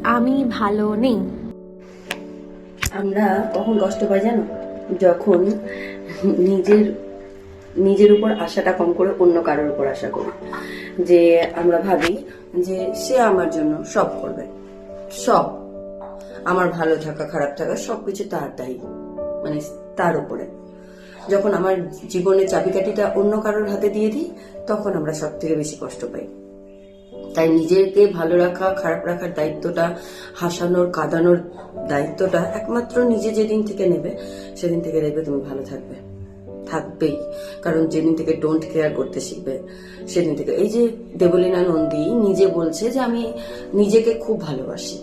আমি ভালো নেই। আমরা কখন কষ্ট পাই জানো? যখন নিজের নিজের উপর আশাটা কম করে অন্য কারোর উপর আশা করি। যে আমরা ভাবি যে সে আমার জন্য সব করবে, সব, আমার ভালো থাকা খারাপ থাকা সবকিছু তার দায়ী, মানে তার উপরে। যখন আমার জীবনের চাবিকাঠিটা অন্য কারোর হাতে দিয়ে দিই, তখন আমরা সব থেকে বেশি কষ্ট পাই। তাই নিজেকে ভালো রাখা খারাপ রাখার দায়িত্বটা, হাসানোর কাঁদানোর দায়িত্বটা একমাত্র নিজে যেদিন থেকে নেবে, সেদিন থেকে দেখবে তুমি ভালো থাকবে, থাকবেই। কারণ যেদিন থেকে ডোন্ট কেয়ার করতে শিখবে, সেদিন থেকে, এই যে দেবলীনা নন্দী নিজে বলছে যে আমি নিজেকে খুব ভালোবাসি,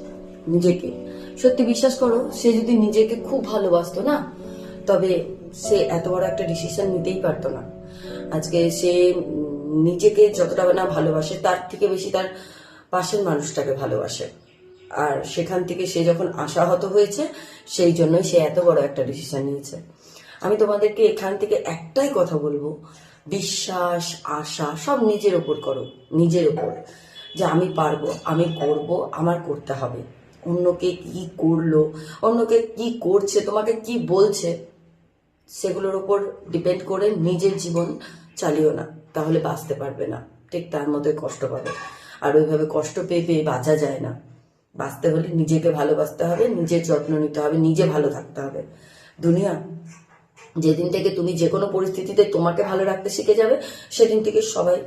নিজেকে। সত্যি বিশ্বাস করো, সে যদি নিজেকে খুব ভালোবাসতো না, তবে সে এত বড় একটা ডিসিশন নিতেই পারতো না। আজকে সে নিজেকে যতটা না ভালোবাসে, তার থেকে বেশি তার পাশের মানুষটাকে ভালোবাসে। আর সেখান থেকে সে যখন আশাহত হয়েছে, সেই জন্যই সে এত বড় একটা ডিসিশন নিয়েছে। আমি তোমাদেরকে এখান থেকে একটাই কথা বলবো, বিশ্বাস আশা সব নিজের ওপর করো, নিজের ওপর। যে আমি পারবো, আমি করব, আমার করতে হবে। অন্যকে কি করলো, অন্যকে কি করছে, তোমাকে কি বলছে, সেগুলোর উপর ডিপেন্ড করে নিজের জীবন চালিও না, তাহলে বাঁচতে পারবে না, ঠিক তার মতোই কষ্ট পাবে। আর ওইভাবে কষ্ট পেয়ে পেয়ে বাঁচা যায় না। বাঁচতে হলে নিজেকে ভালোবাসতে হবে, নিজের যত্ন নিতে হবে, নিজে ভালো থাকতে হবে। দুনিয়া যেদিন থেকে তুমি যে কোনো পরিস্থিতিতে তোমাকে ভালো রাখতে শিখে যাবে, সেদিন থেকে সবাই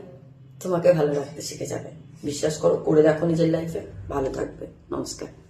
তোমাকে ভালো রাখতে শিখে যাবে। বিশ্বাস করো, করে দেখো নিজের লাইফে, ভালো থাকবে। নমস্কার।